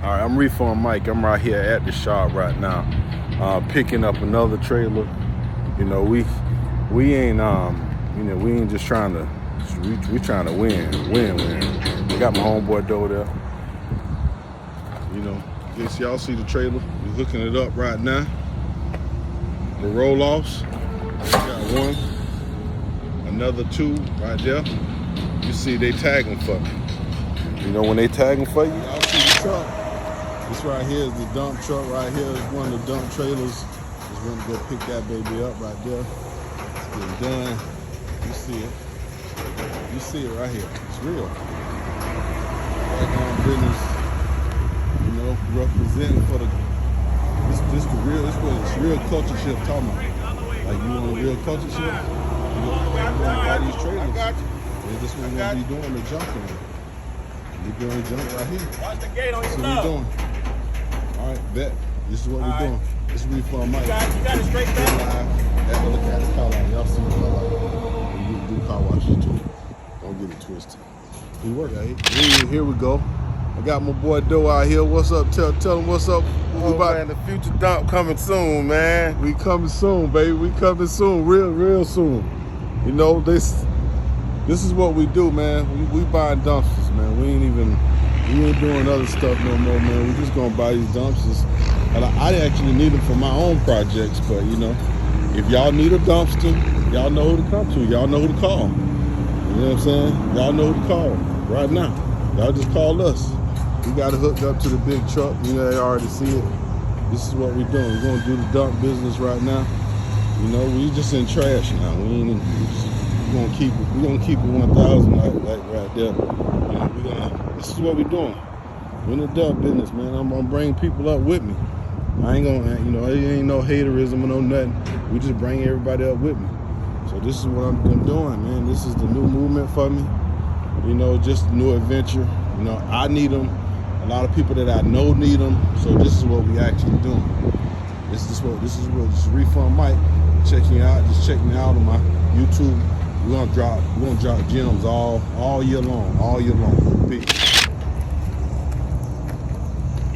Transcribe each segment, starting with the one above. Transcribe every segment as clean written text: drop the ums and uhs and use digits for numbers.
All right, I'm Refund Mike. I'm right here at the shop right now, picking up another trailer. You know, we ain't we ain't just trying to we trying to win. I got my homeboy Doe there. You know, guess y'all see the trailer. We're hooking it up right now. The roll-offs. We got one, another two right there. You see they tagging for me. You know, when they tagging for you, y'all see the truck. This right here is the dump truck right here. It's one of the dump trailers. Just went to go pick that baby up right there. It's getting done. You see it. You see it right here. It's real. Right business. You know, representing for the this the real. This what it's real culture shift talking about. Like you want a real culture shift? You gonna buy these trailers. And this what we're gonna be doing the jumping. We're doing the jump right here. Watch the gate on your left. That's what we're doing. All right, bet. This is what we're doing. This is Refund Mike. You got it straight back. Have a look at the car line. Y'all see the car line. We do car washes too. Don't get it twisted. We work out here. Here we go. I got my boy Doe out here. What's up? Tell him what's up. Man, the future dump coming soon, man. We coming soon, baby. We coming soon. Real soon. You know, this is what we do, man. We buying dumpsters, man. We ain't doing other stuff no more, man. We just gonna buy these dumpsters. And I actually need them for my own projects, but you know, if y'all need a dumpster, y'all know who to come to. Y'all know who to call. You know what I'm saying? Y'all know who to call right now. Y'all just call us. We got it hooked up to the big truck. You know, they already see it. This is what we're doing. We're gonna do the dump business right now. You know, we just in trash now. We're gonna keep it 1,000 like right there. You know, this is what we're doing. We're in the dump business, man. I'm gonna bring people up with me. I ain't gonna, you know, it ain't no haterism or no nothing. We just bring everybody up with me. So this is what I'm doing, man. This is the new movement for me. You know, just a new adventure. You know, I need them. A lot of people that I know need them. So this is what we actually doing. This is Refund Mike. Check me out. Just check me out on my YouTube. We're gonna drop gems all year long. Peace.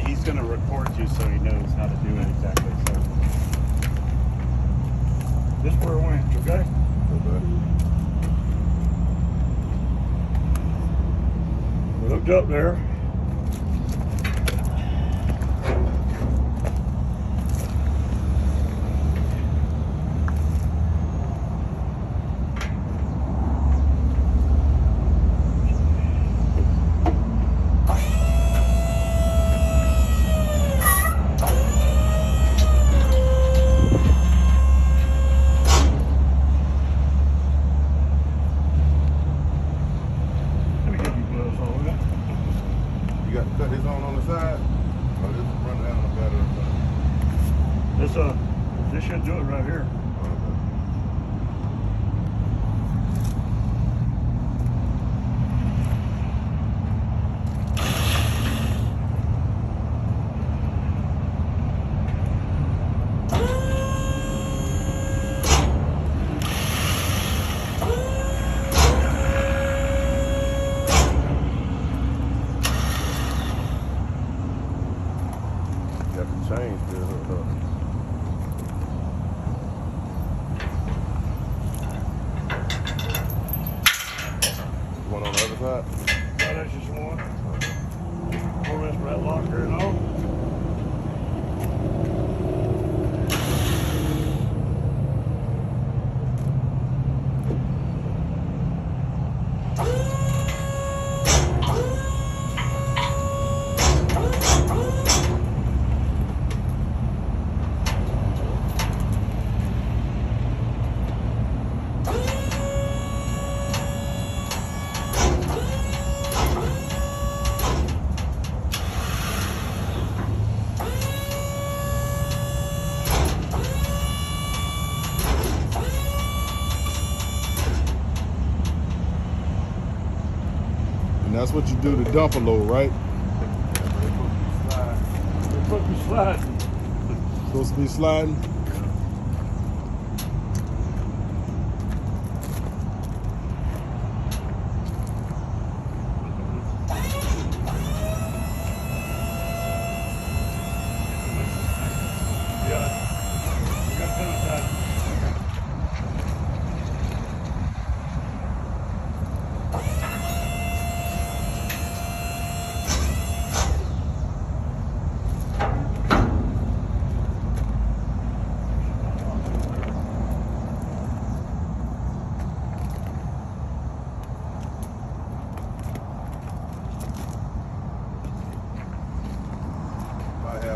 He's gonna record you so he knows how to do it exactly. So this where it went, okay? We hooked up there. You got to cut this on the side? Or just run down the battery? This should do it right here. Change this. One on the other side? That's just one. Pull this red locker and all. And that's what you do to dump a load, right? They're supposed to be sliding. Supposed to be sliding?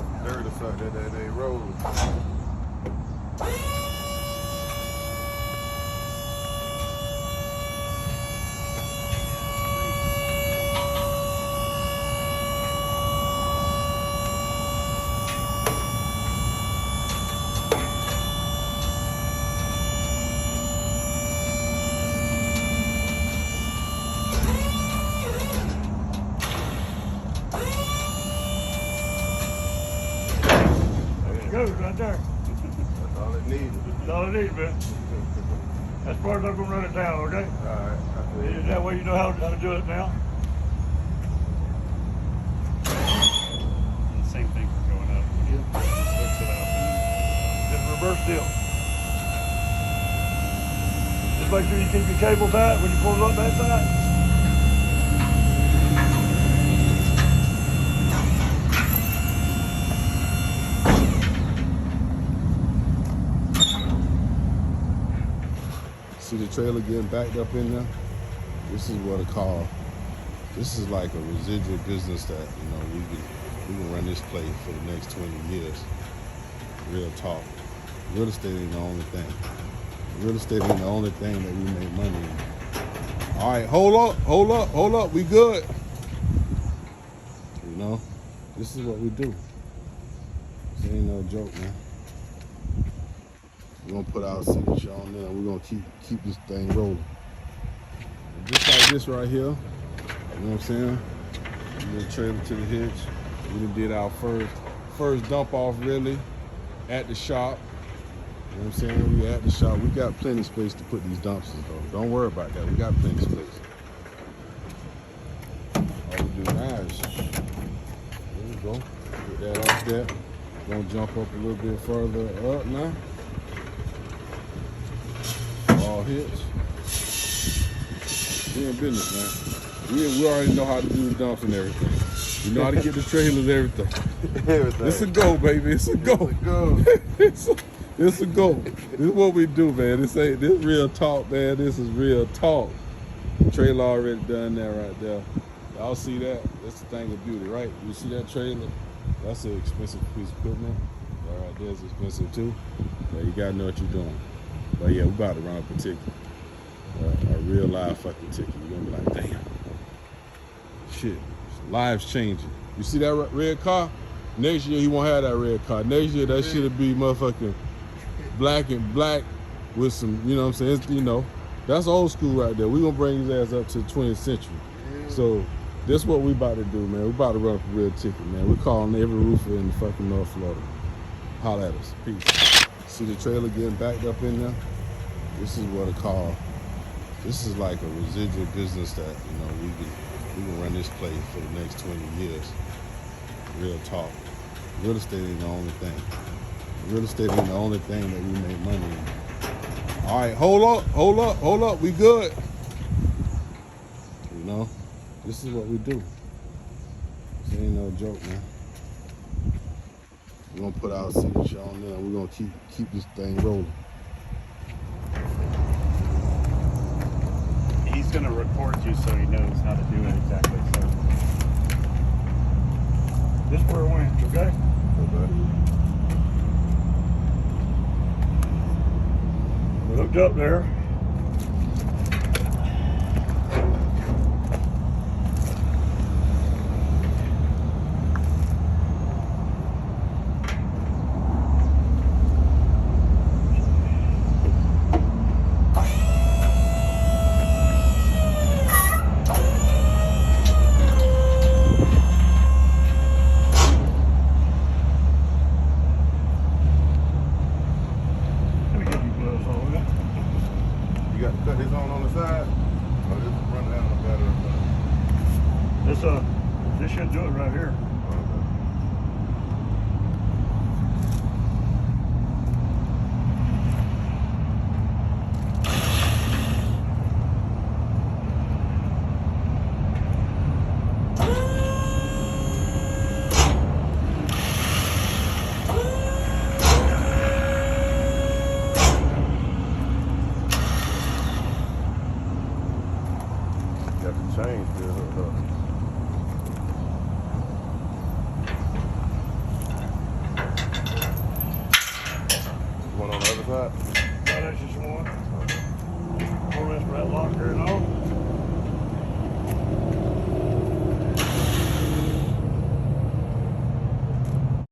some dirt or something that they road. Goes right there. That's all it needs. That's all it needs, man. As far as I'm gonna run it down, okay? Alright, I feel you. That way you know how to do it now. And same thing for going up. Switch it up. Just reverse deal. Just make sure you keep your cable tight when you pull it up that side. See the trailer getting backed up in there? This is what I call, this is like a residual business that, you know, we can run this place for the next 20 years. Real talk. Real estate ain't the only thing. Real estate ain't the only thing that we make money in. All right, hold up, we good. You know, this is what we do. This ain't no joke, man. We're gonna put our signature on there. We're gonna keep this thing rolling. And just like this right here, you know what I'm saying? We're gonna trailer to the hitch. We done did our first dump off really at the shop. You know what I'm saying? We at the shop. We got plenty of space to put these dumpsters though. Don't worry about that. We got plenty of space. All we do now is, there we go. Get that off there. Gonna jump up a little bit further up now. All hits. We in business, man. We already know how to do the dumps and everything. We know how to get the trailers, everything. Everything. It's a go, baby. It's a go. It's a go. It's a go. This is what we do, man. This real talk, man. This is real talk. Trailer already done that right there. Y'all see that? That's the thing of beauty, right? You see that trailer? That's an expensive piece of equipment. That right there is expensive too. But you gotta know what you're doing. But yeah, we about to run up a ticket. A real live fucking ticket. You're gonna be like, damn. Shit. Lives changing. You see that red car? Next year he won't have that red car. Next year that shit'll be motherfucking black and black with some, you know what I'm saying? It's, you know, that's old school right there. We gonna bring his ass up to the 20th century. So this what we about to do, man. We about to run up a real ticket, man. We calling every roofer in the fucking North Florida. Holla at us. Peace. See the trailer getting backed up in there? This is what I call, this is like a residual business that, you know, we can run this place for the next 20 years. Real talk. Real estate ain't the only thing. Real estate ain't the only thing that we make money in. All right, hold up, we good. You know, this is what we do. This ain't no joke, man. We're gonna put our signature on there. We're gonna keep this thing rolling. He's gonna record you so he knows how to do it exactly. So This is where it went, okay? We hooked up there. Let me give you gloves on that. You got to cut this on the side? Or just run down the battery or something? This should do it right here. Got the chain still hooked up. One on the other side? No, that's just one. More or less for that locker and all.